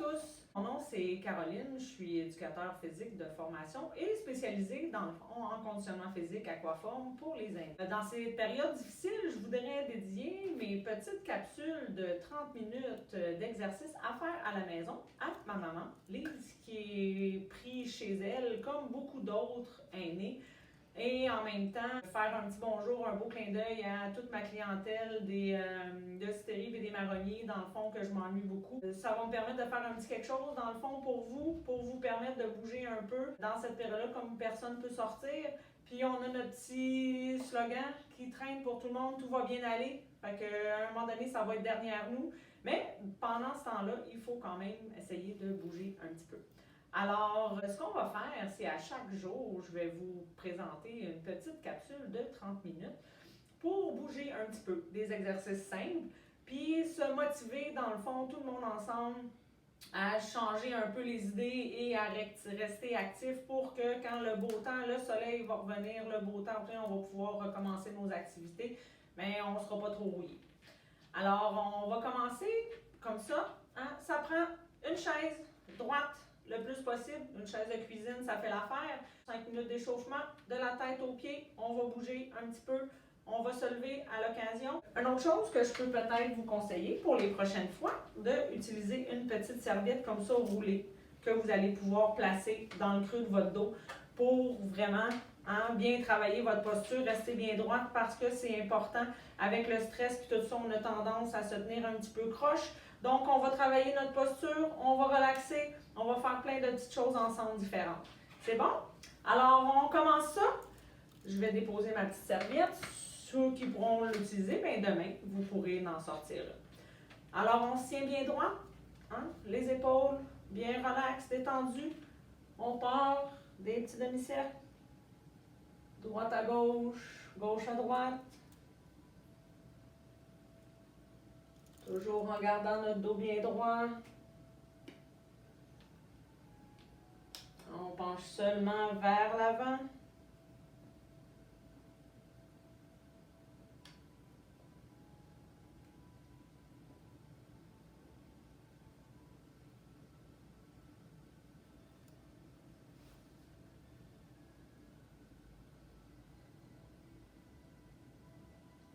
tous, mon nom c'est Caroline, je suis éducateur physique de formation et spécialisée dans le fond en conditionnement physique aquaforme pour les aînés. Dans ces périodes difficiles, je voudrais dédier mes petites capsules de 30 minutes d'exercice à faire à la maison à ma maman, Lise, qui est prise chez elle comme beaucoup d'autres aînés. Et en même temps, faire un petit bonjour, un beau clin d'œil à toute ma clientèle de Citérive et des marronniers, dans le fond, que je m'ennuie beaucoup. Ça va me permettre de faire un petit quelque chose, dans le fond, pour vous permettre de bouger un peu dans cette période-là, comme personne ne peut sortir. Puis on a notre petit slogan qui traîne pour tout le monde, tout va bien aller. Fait qu'à un moment donné, ça va être derrière nous. Mais pendant ce temps-là, il faut quand même essayer de bouger un petit peu. Alors, ce qu'on va faire, c'est à chaque jour, je vais vous présenter une petite capsule de 30 minutes pour bouger un petit peu, des exercices simples, puis se motiver, dans le fond, tout le monde ensemble, à changer un peu les idées et à rester actif pour que quand le beau temps, le soleil va revenir, le beau temps, on va pouvoir recommencer nos activités, mais on ne sera pas trop rouillé. Alors, on va commencer comme ça. Hein? Ça prend une chaise droite, le plus possible. Une chaise de cuisine, ça fait l'affaire. 5 minutes d'échauffement, de la tête aux pieds. On va bouger un petit peu. On va se lever à l'occasion. Une autre chose que je peux peut-être vous conseiller pour les prochaines fois, d'utiliser une petite serviette comme ça roulée que vous allez pouvoir placer dans le creux de votre dos pour vraiment bien travailler votre posture, rester bien droite parce que c'est important. Avec le stress et tout ça, on a tendance à se tenir un petit peu croche. Donc, on va travailler notre posture, on va relaxer, on va faire plein de petites choses ensemble différentes. C'est bon? Alors, on commence ça. Je vais déposer ma petite serviette. Ceux qui pourront l'utiliser, bien demain, vous pourrez en sortir. Alors, on se tient bien droit, hein? Les épaules bien relaxes, détendues. On part des petits demi-cercles. Droite à gauche, gauche à droite. Toujours en gardant notre dos bien droit. On penche seulement vers l'avant.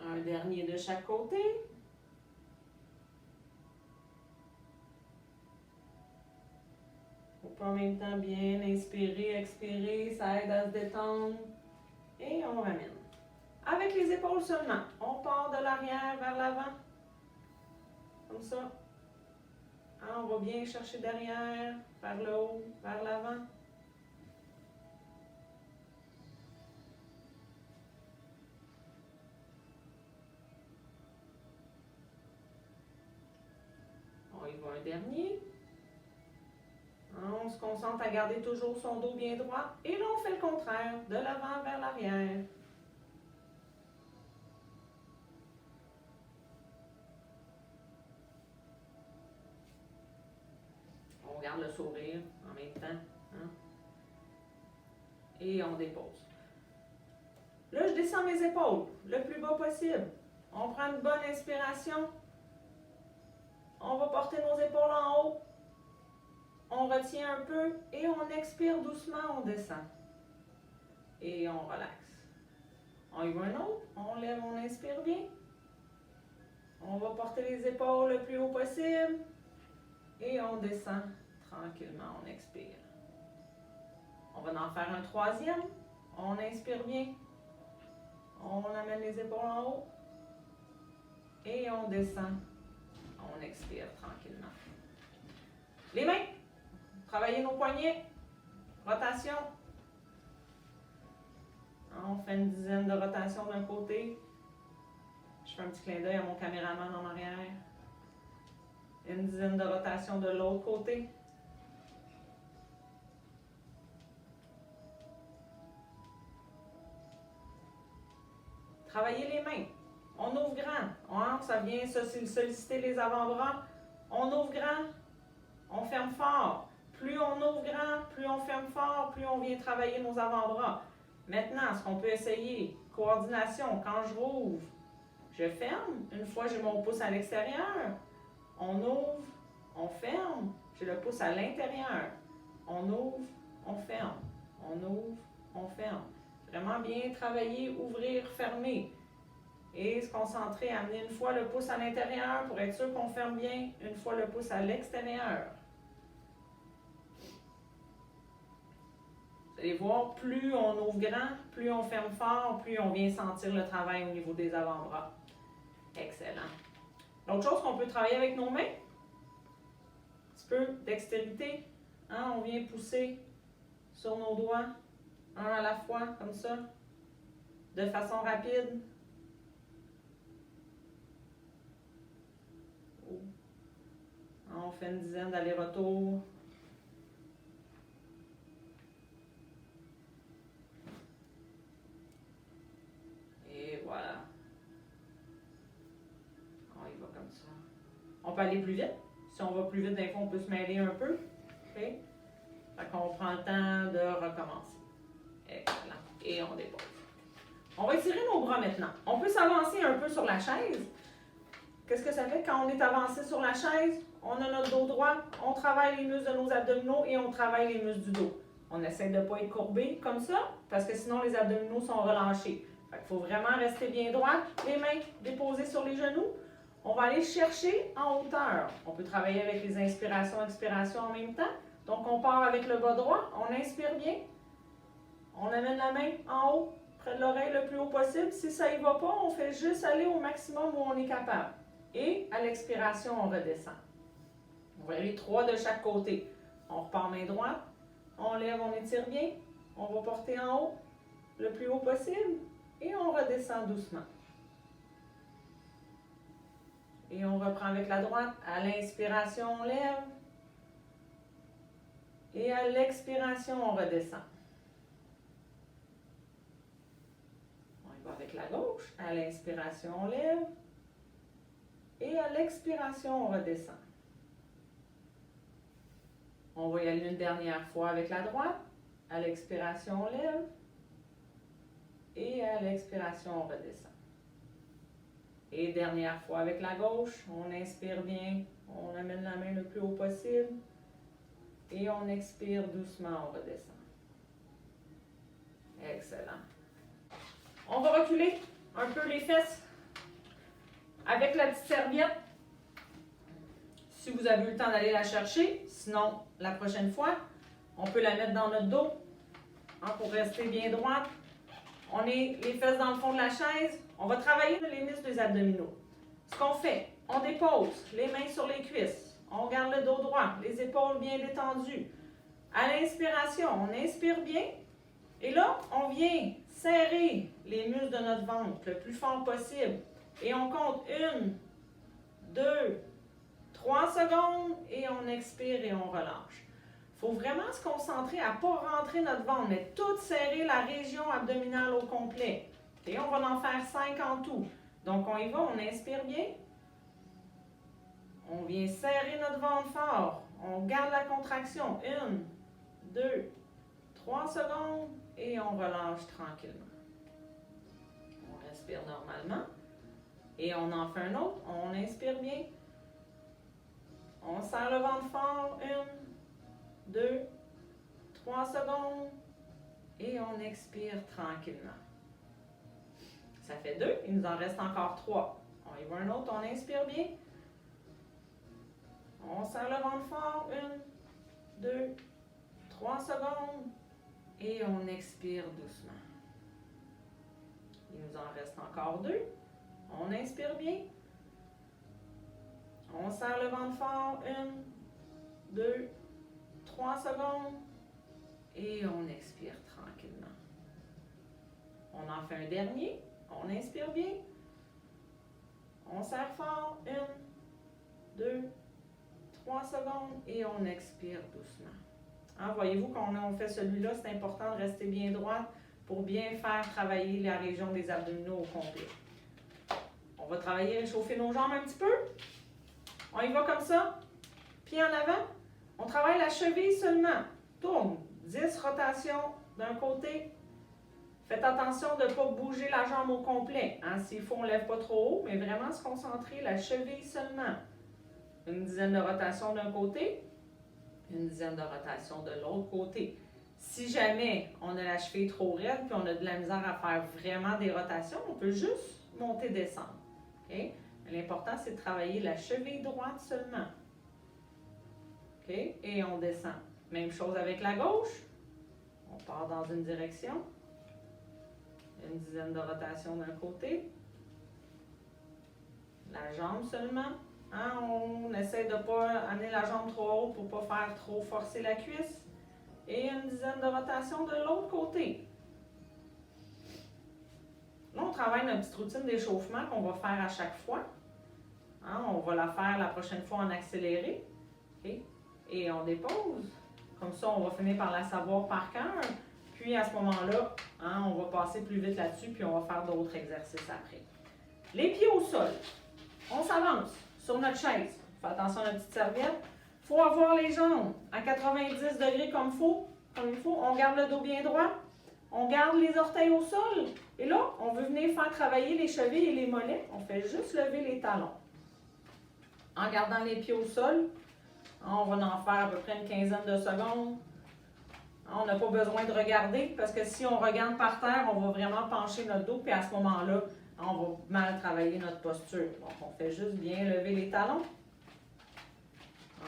Un dernier de chaque côté. On peut en même temps bien inspirer, expirer, ça aide à se détendre. Et on ramène. Avec les épaules seulement. On part de l'arrière vers l'avant. Comme ça. On va bien chercher derrière, vers le haut, vers l'avant. On y va un dernier. On se concentre à garder toujours son dos bien droit. Et là, on fait le contraire, de l'avant vers l'arrière. On garde le sourire en même temps. Hein? Et on dépose. Là, je descends mes épaules le plus bas possible. On prend une bonne inspiration. On va porter nos épaules en haut. On retient un peu et on expire doucement, on descend. Et on relaxe. On y va un autre. On lève, on inspire bien. On va porter les épaules le plus haut possible. Et on descend tranquillement, on expire. On va en faire un troisième. On inspire bien. On amène les épaules en haut. Et on descend. On expire tranquillement. Les mains. Travaillez nos poignets. Rotation. On fait une dizaine de rotations d'un côté. Je fais un petit clin d'œil à mon caméraman en arrière. Une dizaine de rotations de l'autre côté. Travaillez les mains. On ouvre grand. Ça vient solliciter les avant-bras. On ouvre grand. On ferme fort. Plus on ouvre grand, plus on ferme fort, plus on vient travailler nos avant-bras. Maintenant, ce qu'on peut essayer, coordination, quand je rouvre, je ferme. Une fois, j'ai mon pouce à l'extérieur. On ouvre, on ferme, J'ai le pouce à l'intérieur. On ouvre, on ferme. On ouvre, on ferme. Vraiment bien travailler, ouvrir, fermer. Et se concentrer à amener une fois le pouce à l'intérieur pour être sûr qu'on ferme bien, une fois le pouce à l'extérieur. Vous allez voir, plus on ouvre grand, plus on ferme fort, plus on vient sentir le travail au niveau des avant-bras. Excellent. L'autre chose qu'on peut travailler avec nos mains, un petit peu dextérité. Hein, on vient pousser sur nos doigts, un à la fois, comme ça, de façon rapide. On fait une dizaine d'allers-retours. Et voilà. On y va comme ça. On peut aller plus vite. Si on va plus vite, des fois, on peut se mêler un peu. OK? Fait qu'on prend le temps de recommencer. Excellent. Et on dépose. On va étirer nos bras maintenant. On peut s'avancer un peu sur la chaise. Qu'est-ce que ça fait quand on est avancé sur la chaise? On a notre dos droit, on travaille les muscles de nos abdominaux et on travaille les muscles du dos. On essaie de ne pas être courbé comme ça, parce que sinon les abdominaux sont relâchés. Il faut vraiment rester bien droit, les mains déposées sur les genoux. On va aller chercher en hauteur. On peut travailler avec les inspirations et expirations en même temps. Donc on part avec le bas droit, on inspire bien. On amène la main en haut, près de l'oreille le plus haut possible. Si ça y va pas, on fait juste aller au maximum où on est capable. Et à l'expiration, on redescend. On va aller 3 de chaque côté. On repart main droite, on lève, on étire bien. On va porter en haut le plus haut possible et on redescend doucement. Et on reprend avec la droite. À l'inspiration, on lève. Et à l'expiration, on redescend. On y va avec la gauche. À l'inspiration, on lève. Et à l'expiration, on redescend. On va y aller une dernière fois avec la droite. À l'expiration, on lève. Et à l'expiration, on redescend. Et dernière fois avec la gauche, on inspire bien, on amène la main le plus haut possible. Et on expire doucement, on redescend. Excellent. On va reculer un peu les fesses avec la petite serviette. Si vous avez eu le temps d'aller la chercher, sinon, la prochaine fois, on peut la mettre dans notre dos pour rester bien droite. On est les fesses dans le fond de la chaise. On va travailler les muscles des abdominaux. Ce qu'on fait, on dépose les mains sur les cuisses. On garde le dos droit, les épaules bien détendues. À l'inspiration, on inspire bien. Et là, on vient serrer les muscles de notre ventre le plus fort possible. Et on compte 1, 2, 3 secondes et on expire et on relâche. Il faut vraiment se concentrer à ne pas rentrer notre ventre, mais tout serrer la région abdominale au complet. Et on va en faire 5 en tout. Donc on y va, on inspire bien. On vient serrer notre ventre fort. On garde la contraction. 1, 2, 3 secondes et on relâche tranquillement. On respire normalement. Et on en fait un autre. On inspire bien. On serre le ventre fort. 1, 2, 3 secondes. Et on expire tranquillement. Ça fait 2. Il nous en reste encore 3. On y va un autre. On inspire bien. On serre le ventre fort. 1, 2, 3 secondes. Et on expire doucement. Il nous en reste encore 2. On inspire bien. On serre le ventre fort. 1, 2, 3 secondes. Et on expire tranquillement. On en fait un dernier. On inspire bien. On serre fort. 1, 2, 3 secondes. Et on expire doucement. Hein, voyez-vous, quand on fait celui-là, c'est important de rester bien droit pour bien faire travailler la région des abdominaux au complet. On va travailler, réchauffer nos jambes un petit peu. On y va comme ça. Pied en avant. On travaille la cheville seulement. Tourne. 10 rotations d'un côté. Faites attention de ne pas bouger la jambe au complet. Hein? S'il faut, on ne lève pas trop haut, mais vraiment se concentrer la cheville seulement. Une dizaine de rotations d'un côté. Une dizaine de rotations de l'autre côté. Si jamais on a la cheville trop raide puis on a de la misère à faire vraiment des rotations, on peut juste monter, descendre. Okay? L'important, c'est de travailler la cheville droite seulement. Okay? Et on descend. Même chose avec la gauche. On part dans une direction. Une dizaine de rotations d'un côté. La jambe seulement. Hein? On essaie de ne pas amener la jambe trop haute pour ne pas faire trop forcer la cuisse. Et une dizaine de rotations de l'autre côté. Là, on travaille notre petite routine d'échauffement qu'on va faire à chaque fois. Hein? On va la faire la prochaine fois en accéléré. Okay? Et on dépose. Comme ça, on va finir par la savoir par cœur. Puis à ce moment-là, hein, on va passer plus vite là-dessus, puis on va faire d'autres exercices après. Les pieds au sol. On s'avance sur notre chaise. Fais attention à notre petite serviette. Il faut avoir les jambes à 90 degrés comme il faut. On garde le dos bien droit. On garde les orteils au sol. Et là, on veut venir faire travailler les chevilles et les mollets. On fait juste lever les talons. En gardant les pieds au sol, on va en faire à peu près une quinzaine de secondes. On n'a pas besoin de regarder parce que si on regarde par terre, on va vraiment pencher notre dos. Puis à ce moment-là, on va mal travailler notre posture. Donc, on fait juste bien lever les talons.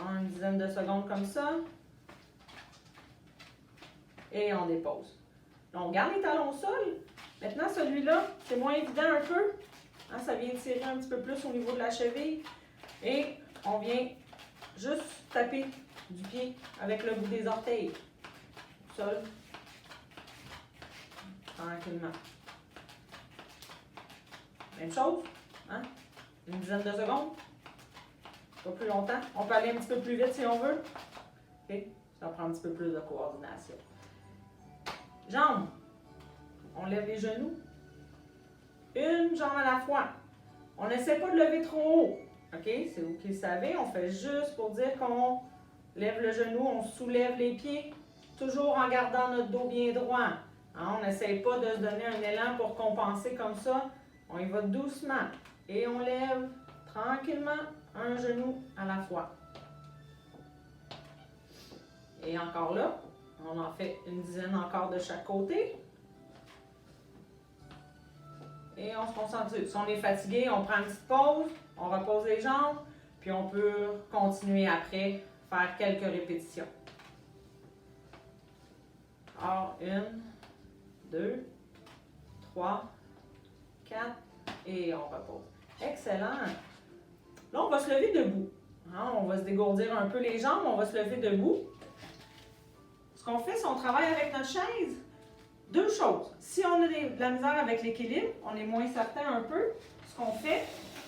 Une dizaine de secondes comme ça. Et on dépose. Là, on garde les talons au sol. Maintenant, celui-là, c'est moins évident un peu. Hein, ça vient tirer un petit peu plus au niveau de la cheville. Et on vient juste taper du pied avec le bout des orteils. Au sol. Tranquillement. Même chose. Hein? Une dizaine de secondes. Pas plus longtemps. On peut aller un petit peu plus vite si on veut. Okay? Ça prend un petit peu plus de coordination. Jambes. On lève les genoux. Une jambe à la fois. On n'essaie pas de lever trop haut. OK? C'est vous qui le savez. On fait juste pour dire qu'on lève le genou, on soulève les pieds, toujours en gardant notre dos bien droit. Hein? On n'essaie pas de se donner un élan pour compenser comme ça. On y va doucement. Et on lève tranquillement un genou à la fois. Et encore là, on en fait une dizaine encore de chaque côté. Et on se concentre. Si on est fatigué, on prend une petite pause, on repose les jambes, puis on peut continuer après, faire quelques répétitions. Alors, 1, 2, 3, 4, et on repose. Excellent! Là, on va se lever debout. Hein, on va se dégourdir un peu les jambes, on va se lever debout. Ce qu'on fait, c'est qu'on travaille avec notre chaise. Deux choses. Si on a de la misère avec l'équilibre, on est moins certain un peu, ce qu'on fait,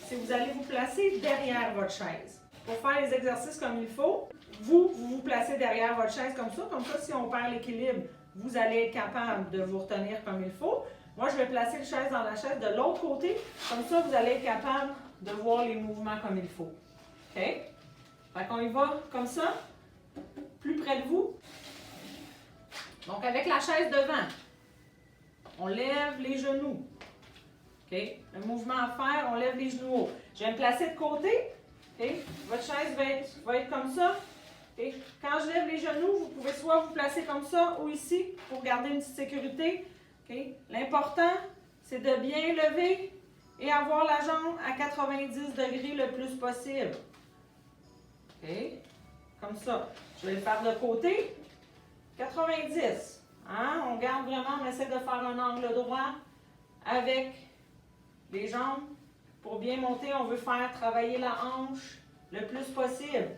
c'est que vous allez vous placer derrière votre chaise. Pour faire les exercices comme il faut, vous placez derrière votre chaise comme ça, si on perd l'équilibre, vous allez être capable de vous retenir comme il faut. Moi, je vais placer le chaise dans la chaise de l'autre côté, comme ça, vous allez être capable de voir les mouvements comme il faut. OK? Fait qu'on y va comme ça, plus près de vous. Donc, avec la chaise devant, on lève les genoux. OK? Le mouvement à faire, on lève les genoux hauts. Je vais me placer de côté. OK? Votre chaise va être comme ça. OK? Quand je lève les genoux, vous pouvez soit vous placer comme ça ou ici pour garder une petite sécurité. OK? L'important, c'est de bien lever et avoir la jambe à 90 degrés le plus possible. OK? Comme ça. Je vais le faire de côté. 90. Hein? On garde vraiment, on essaie de faire un angle droit avec les jambes. Pour bien monter, on veut faire travailler la hanche le plus possible.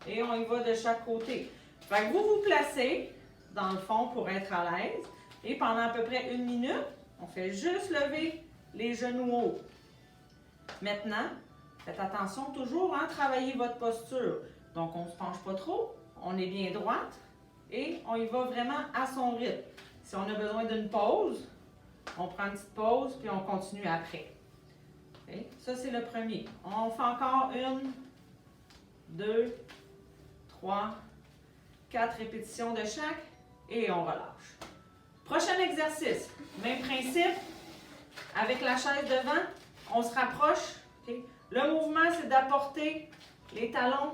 Et on y va de chaque côté. Fait que vous vous placez dans le fond pour être à l'aise. Et pendant à peu près 1 minute, on fait juste lever les genoux hauts. Maintenant, faites attention toujours à travailler votre posture. Donc, on ne se penche pas trop, on est bien droite. Et on y va vraiment à son rythme. Si on a besoin d'une pause, on prend une petite pause puis on continue après. Okay? Ça, c'est le premier. On fait encore 1, 2, 3, 4 répétitions de chaque et on relâche. Prochain exercice. Même principe. Avec la chaise devant, on se rapproche. Okay? Le mouvement, c'est d'apporter les talons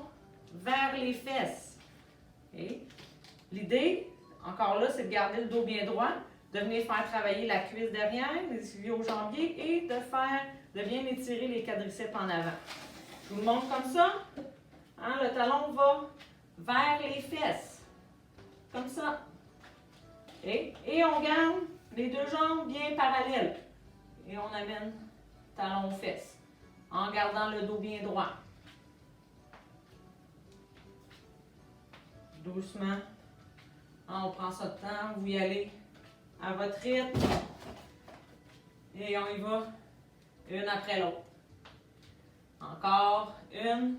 vers les fesses. Okay? L'idée, encore là, c'est de garder le dos bien droit, de venir faire travailler la cuisse derrière, les ischio-jambiers et de bien étirer les quadriceps en avant. Je vous le montre comme ça. Hein, le talon va vers les fesses. Comme ça. Okay? Et on garde les deux jambes bien parallèles. Et on amène talon aux fesses. En gardant le dos bien droit. Doucement. On prend ça de temps. Vous y allez à votre rythme. Et on y va. Une après l'autre. Encore. 1,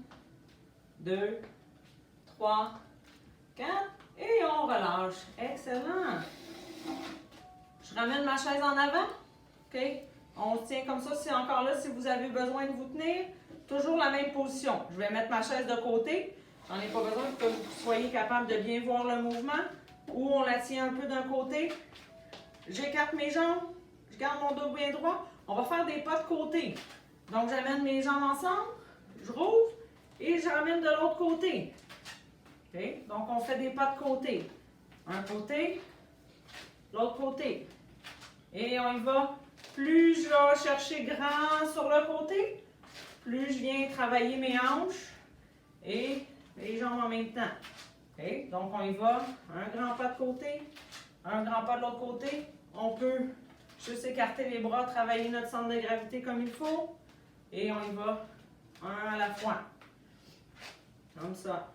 2, 3, 4. Et on relâche. Excellent. Je ramène ma chaise en avant. OK? On se tient comme ça. C'est encore là si vous avez besoin de vous tenir. Toujours la même position. Je vais mettre ma chaise de côté. J'en ai pas besoin pour que vous soyez capable de bien voir le mouvement. Ou on la tient un peu d'un côté. J'écarte mes jambes. Je garde mon dos bien droit. On va faire des pas de côté. Donc, j'amène mes jambes ensemble. Je rouvre. Et je ramène de l'autre côté. Okay? Donc, on fait des pas de côté. Un côté. L'autre côté. Et on y va. Plus je vais chercher grand sur le côté, plus je viens travailler mes hanches et les jambes en même temps. Okay? Donc, on y va. Un grand pas de côté, un grand pas de l'autre côté. On peut juste écarter les bras, travailler notre centre de gravité comme il faut. Et on y va un à la fois. Comme ça.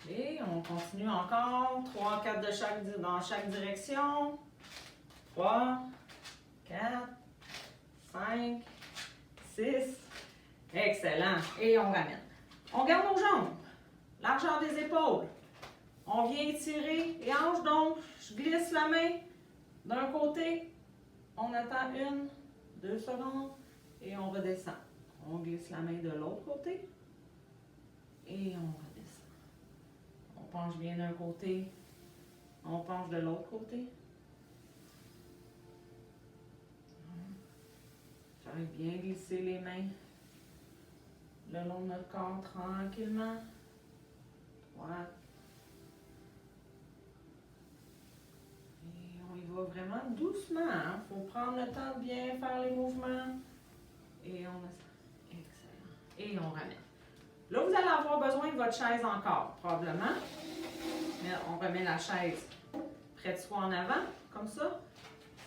Et on continue encore. 3, 4 dans chaque direction. 3, 4, 5, 6. Excellent. Et on ramène. On garde nos jambes. Largeur des épaules. On vient étirer les hanches. Donc, je glisse la main d'un côté. On attend 1, 2 secondes. Et on redescend. On glisse la main de l'autre côté. Et on redescend. On penche bien d'un côté, on penche de l'autre côté. J'arrive bien glisser les mains le long de notre corps tranquillement. Droite. Et on y va vraiment doucement. Il faut prendre le temps de bien faire les mouvements. Et on excellent. Et on ramène. Là, vous allez avoir besoin de votre chaise encore, probablement. Mais on remet la chaise près de soi en avant, comme ça.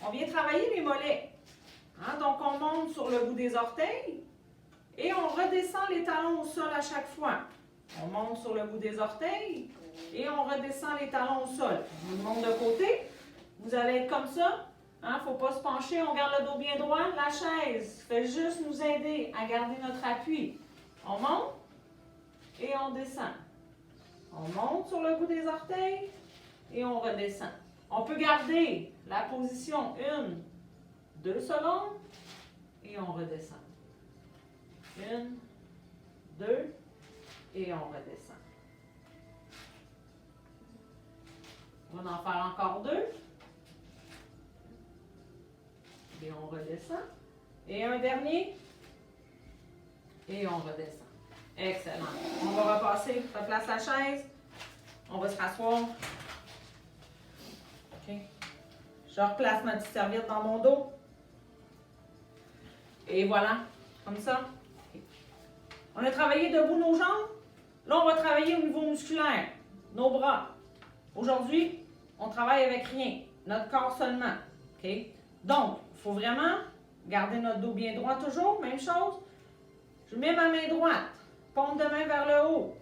On vient travailler les mollets. Hein? Donc, on monte sur le bout des orteils et on redescend les talons au sol à chaque fois. On monte sur le bout des orteils et on redescend les talons au sol. Je vous le montre de côté. Vous allez être comme ça. Il ne faut pas se pencher. On garde le dos bien droit. La chaise fait juste nous aider à garder notre appui. On monte. Et on descend. On monte sur le bout des orteils et on redescend. On peut garder la position 1, 2 secondes et on redescend. 1, 2 et on redescend. On va en faire encore 2. Et on redescend. Et un dernier. Et on redescend. Excellent. On va repasser, replace la chaise. On va se rasseoir. OK. Je replace ma petite serviette dans mon dos. Et voilà, comme ça. Okay. On a travaillé debout nos jambes. Là, on va travailler au niveau musculaire. Nos bras. Aujourd'hui, on travaille avec rien. Notre corps seulement. OK? Donc, il faut vraiment garder notre dos bien droit toujours. Même chose. Je mets ma main droite. Paume de main vers le haut.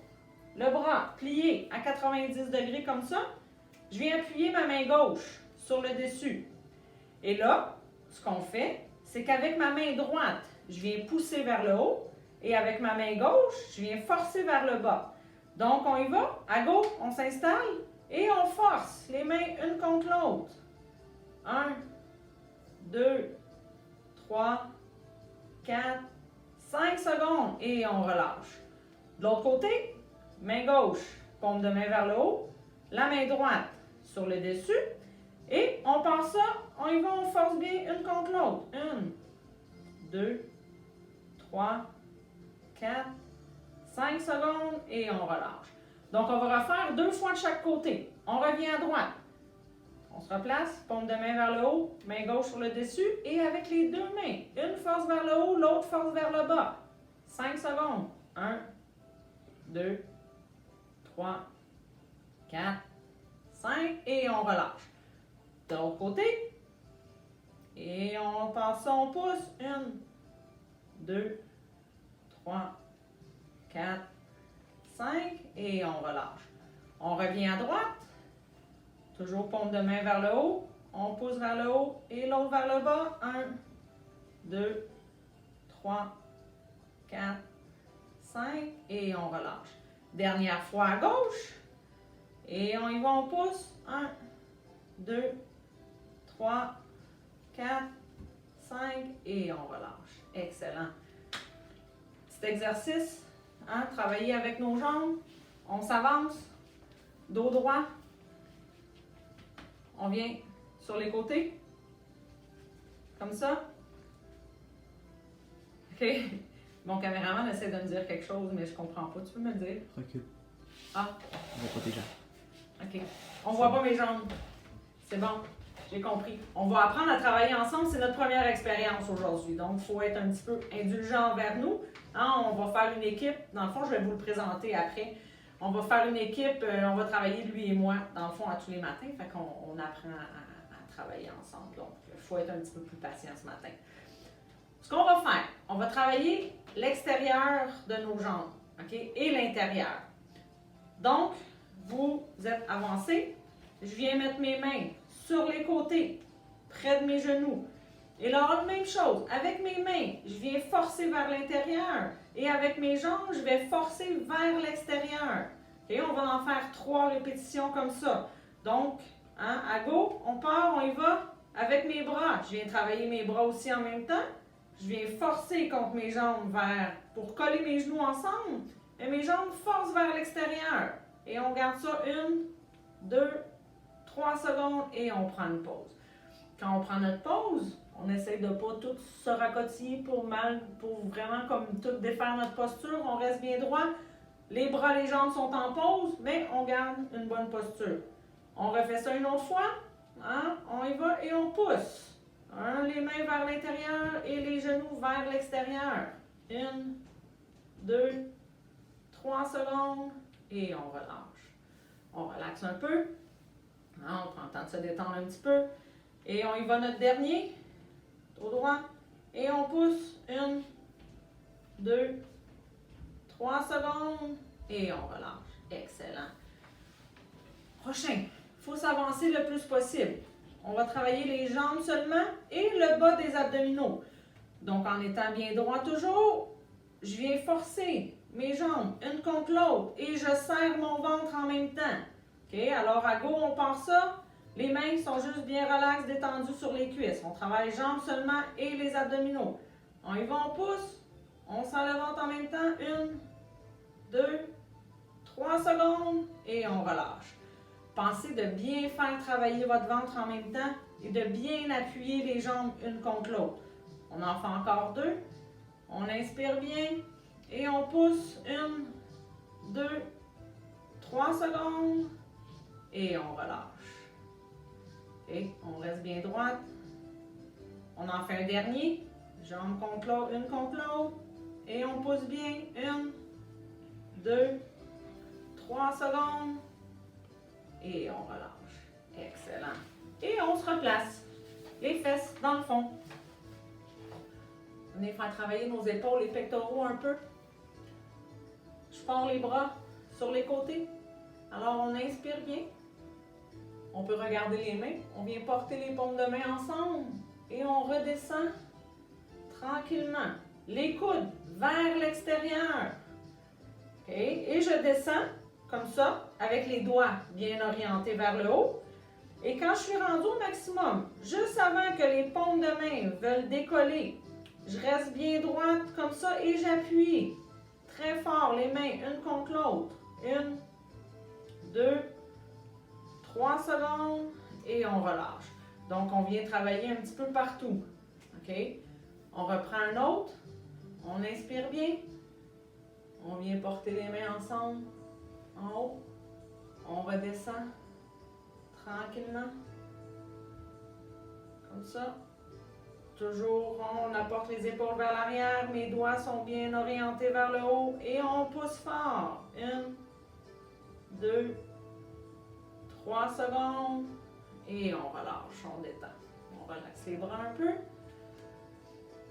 Le bras plié à 90 degrés comme ça. Je viens appuyer ma main gauche sur le dessus. Et là, ce qu'on fait, c'est qu'avec ma main droite, je viens pousser vers le haut. Et avec ma main gauche, je viens forcer vers le bas. Donc, on y va. À gauche, on s'installe et on force les mains une contre l'autre. 1, 2, 3, 4, 5 secondes. Et on relâche. De l'autre côté, main gauche, paume de main vers le haut, la main droite sur le dessus, et on passe ça, on y va, on force bien une contre l'autre. 1, 2, 3, 4, 5 secondes et on relâche. Donc, on va refaire 2 fois de chaque côté. On revient à droite. On se replace, paume de main vers le haut, main gauche sur le dessus et avec les deux mains. Une force vers le haut, l'autre force vers le bas. 5 secondes. 1, 2, 3, 4, 5 et on relâche. De l'autre côté. Et on passe ça, on pousse. 1, 2, 3, 4, 5 et on relâche. On revient à droite. Toujours paume de main vers le haut. On pousse vers le haut et l'autre vers le bas. 1, 2, 3, 4, 5 et on relâche. Dernière fois à gauche. Et on y va, on pousse. 1, 2, 3, 4, 5 et on relâche. Excellent. Petit exercice, hein, travailler avec nos jambes. On s'avance. Dos droit. On vient sur les côtés. Comme ça. OK. Mon caméraman essaie de me dire quelque chose, mais je comprends pas. Tu peux me le dire? Recule. Ah. On voit pas tes jambes. OK. On voit pas mes jambes. C'est bon. J'ai compris. On va apprendre à travailler ensemble. C'est notre première expérience aujourd'hui. Donc, il faut être un petit peu indulgent envers nous. Hein, on va faire une équipe. Dans le fond, je vais vous le présenter après. On va faire une équipe. On va travailler, lui et moi, dans le fond, à tous les matins. Fait qu'on apprend à travailler ensemble. Donc, il faut être un petit peu plus patient ce matin. Ce qu'on va faire, on va travailler l'extérieur de nos jambes, OK, et l'intérieur. Donc, vous êtes avancés. Je viens mettre mes mains sur les côtés, près de mes genoux. Et là, même chose, avec mes mains, je viens forcer vers l'intérieur. Et avec mes jambes, je vais forcer vers l'extérieur. Et on va en faire 3 répétitions comme ça. Donc, hein, à go, on part, on y va. Avec mes bras, je viens travailler mes bras aussi en même temps. Je viens forcer contre mes jambes pour coller mes genoux ensemble. Et mes jambes forcent vers l'extérieur. Et on garde ça 1, 2, 3 secondes et on prend une pause. Quand on prend notre pause, on essaie de ne pas tout se racotiller pour vraiment comme tout défaire notre posture. On reste bien droit. Les bras, les jambes sont en pause, mais on garde une bonne posture. On refait ça une autre fois. Hein? On y va et on pousse. Hein? Les mains vers l'intérieur et les genoux vers l'extérieur. 1, 2, 3 secondes et on relâche. On relaxe un peu. Hein? On prend le temps de se détendre un petit peu. Et on y va notre dernier. Au droit. Et on pousse. 1, 2, 3 secondes. Et on relâche. Excellent. Prochain. Il faut s'avancer le plus possible. On va travailler les jambes seulement et le bas des abdominaux. Donc, en étant bien droit toujours, je viens forcer mes jambes une contre l'autre et je serre mon ventre en même temps. OK? Alors, à go, on part ça. Les mains sont juste bien relaxes, détendues sur les cuisses. On travaille les jambes seulement et les abdominaux. On y va, on pousse. On serre le ventre en même temps. 1, 2, 3 secondes et on relâche. Pensez de bien faire travailler votre ventre en même temps et de bien appuyer les jambes une contre l'autre. On en fait encore 2. On inspire bien et on pousse. 1, 2, 3 secondes et on relâche. Et on reste bien droite. On en fait un dernier. Jambes contre l'autre, une contre l'autre. Et on pousse bien. 1, 2, 3 secondes. Et on relâche. Excellent. Et on se replace. Les fesses dans le fond. On vient faire travailler nos épaules et pectoraux un peu. Je pars les bras sur les côtés. Alors on inspire bien. On peut regarder les mains. On vient porter les paumes de main ensemble. Et on redescend tranquillement. Les coudes vers l'extérieur. OK? Et je descends comme ça, avec les doigts bien orientés vers le haut. Et quand je suis rendue au maximum, juste avant que les paumes de main veulent décoller, je reste bien droite comme ça et j'appuie très fort les mains une contre l'autre. 1, 2, 3 secondes et on relâche. Donc, on vient travailler un petit peu partout. OK? On reprend un autre. On inspire bien. On vient vient porter les mains ensemble, en haut. On redescend tranquillement. Comme ça. Toujours, on apporte les épaules vers l'arrière, mes doigts sont bien orientés vers le haut et on pousse fort. 1, 2, 3 secondes et on relâche, on détend. On relaxe les bras un peu.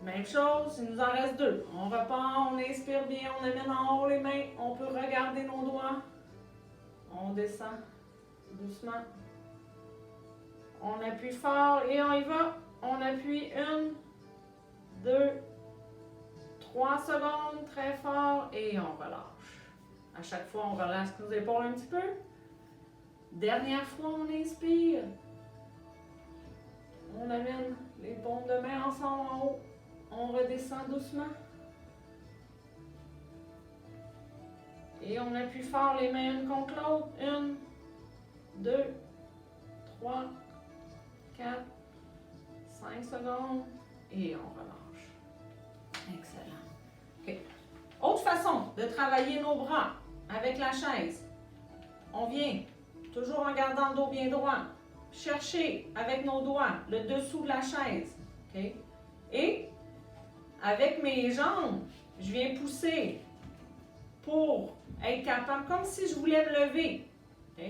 Même chose, il nous en reste 2. On repart, on inspire bien, on amène en haut les mains, on peut regarder nos doigts. On descend doucement. On appuie fort et on y va. On appuie 1, 2, 3 secondes, très fort, et on relâche. À chaque fois, on relâche nos épaules un petit peu. Dernière fois, on inspire. On amène les paumes de main ensemble en haut. On redescend doucement. Et on appuie fort les mains une contre l'autre. 1, 2, 3, 4, 5 secondes et on relâche. Excellent. OK. Autre façon de travailler nos bras avec la chaise. On vient, toujours en gardant le dos bien droit, chercher avec nos doigts le dessous de la chaise. OK? Et avec mes jambes, je viens pousser pour être capable, comme si je voulais me lever. OK?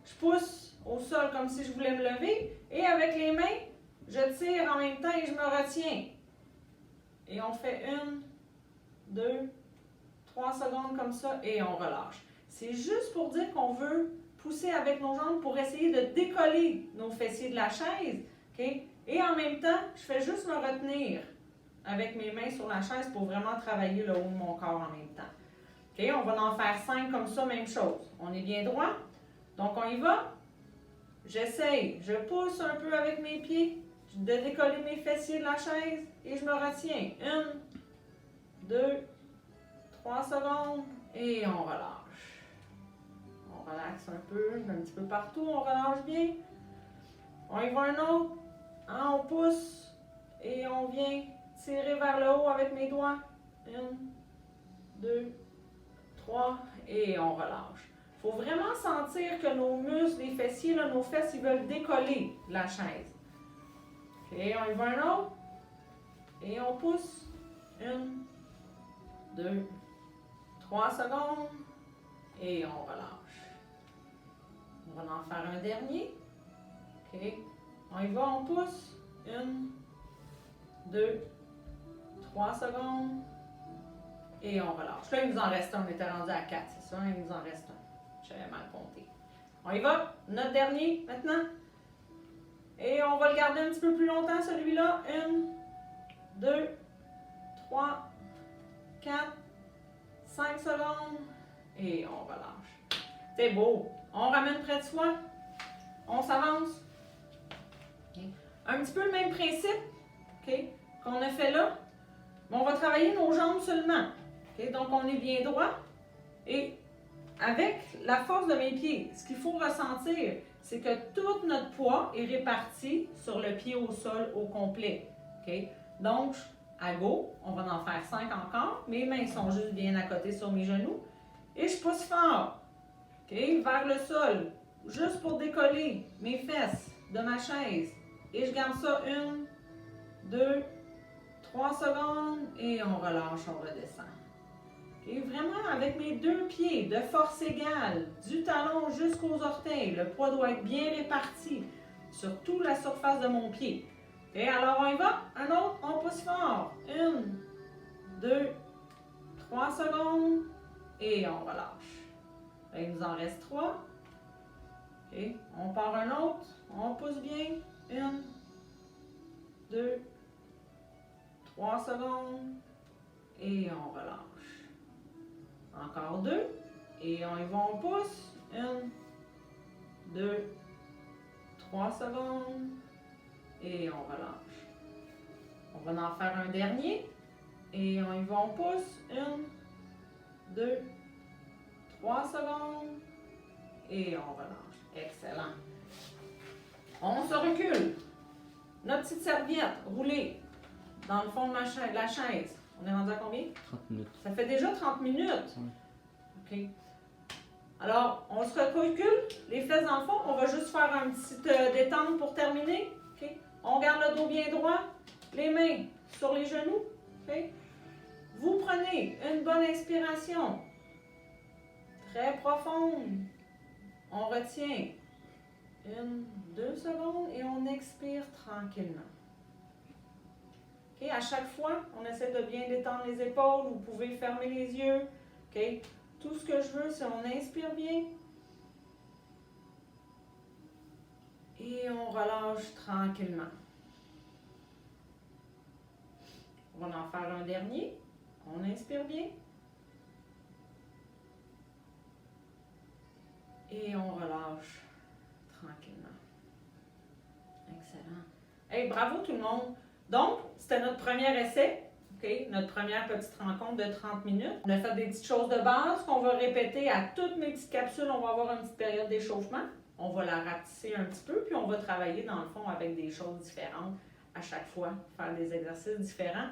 Je pousse au sol comme si je voulais me lever et avec les mains, je tire en même temps et je me retiens. Et on fait 1, 2, 3 secondes comme ça et on relâche. C'est juste pour dire qu'on veut pousser avec nos jambes pour essayer de décoller nos fessiers de la chaise. Okay? Et en même temps, je fais juste me retenir avec mes mains sur la chaise pour vraiment travailler le haut de mon corps en même temps. Okay? On va en faire 5 comme ça, même chose. On est bien droit. Donc on y va. J'essaye, je pousse un peu avec mes pieds, de décoller mes fessiers de la chaise et je me retiens. 1, 2, 3 secondes et on relâche. On relaxe un petit peu partout, on relâche bien. On y va un autre. On pousse et on vient tirer vers le haut avec mes doigts. 1, 2, 3 et on relâche. Il faut vraiment sentir que nos muscles, les fessiers, là, nos fesses, ils veulent décoller la chaise. OK, on y va un autre. Et on pousse. 1, 2, 3 secondes. Et on relâche. On va en faire un dernier. OK, on y va, on pousse. 1, 2, 3 secondes. Et on relâche. Là, il nous en reste un. On était rendu à 4, c'est ça? Il nous en reste un. J'avais mal compté. On y va. Notre dernier, maintenant. Et on va le garder un petit peu plus longtemps, celui-là. 1, 2, 3, 4, 5 secondes. Et on relâche. C'est beau. On ramène près de soi. On s'avance. Okay. Un petit peu le même principe, okay, qu'on a fait là. Mais on va travailler nos jambes seulement. Okay. Donc, on est bien droit. Et avec la force de mes pieds, ce qu'il faut ressentir, c'est que tout notre poids est réparti sur le pied au sol au complet. Okay? Donc, à go, on va en faire 5 encore. Mes mains sont juste bien à côté sur mes genoux. Et je pousse fort, okay, vers le sol, juste pour décoller mes fesses de ma chaise. Et je garde ça 1, 2, 3 secondes et on relâche, on redescend. Et vraiment avec mes 2 pieds de force égale, du talon jusqu'aux orteils, le poids doit être bien réparti sur toute la surface de mon pied. Et alors on y va, un autre, on pousse fort. 1, 2, 3 secondes et on relâche. Là, il nous en reste 3. Okay. On part un autre, on pousse bien. 1, 2, 3 secondes et on relâche. Encore 2. Et on y va, on pousse. 1, 2, 3 secondes. Et on relâche. On va en faire un dernier. Et on y va, on pousse. 1, 2, 3 secondes. Et on relâche. Excellent. On se recule. Notre petite serviette roulée dans le fond de la chaise. On est rendu à combien? 30 minutes. Ça fait déjà 30 minutes. Oui. OK? Alors, on se recule, les fesses dans le fond. On va juste faire une petite détente pour terminer. OK? On garde le dos bien droit, les mains sur les genoux. OK? Vous prenez une bonne inspiration, très profonde. On retient 1, 2 secondes et on expire tranquillement. OK? À chaque fois, on essaie de bien détendre les épaules. Vous pouvez fermer les yeux. OK? Tout ce que je veux, c'est on inspire bien. Et on relâche tranquillement. On va en faire un dernier. On inspire bien. Et on relâche tranquillement. Excellent. Hey, bravo tout le monde. Donc, c'était notre premier essai. Okay? Notre première petite rencontre de 30 minutes. On a fait des petites choses de base qu'on va répéter à toutes mes petites capsules. On va avoir une petite période d'échauffement. On va la rapetisser un petit peu, puis on va travailler dans le fond avec des choses différentes à chaque fois, faire des exercices différents.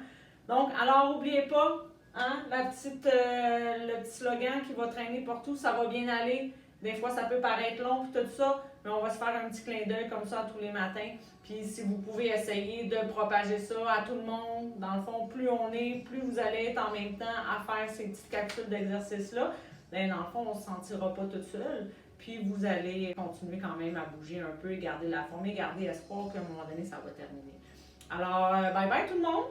Donc, alors, n'oubliez pas, hein, le petit slogan qui va traîner partout, ça va bien aller. Des fois, ça peut paraître long et tout ça, mais on va se faire un petit clin d'œil comme ça tous les matins. Puis si vous pouvez essayer de propager ça à tout le monde, dans le fond, plus on est, plus vous allez être en même temps à faire ces petites capsules d'exercices-là. Bien, dans le fond, on ne se sentira pas tout seul. Puis vous allez continuer quand même à bouger un peu et garder la forme et garder espoir qu'à un moment donné, ça va terminer. Alors, bye bye tout le monde!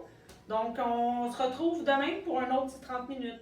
Donc, on se retrouve demain pour un autre petit 30 minutes.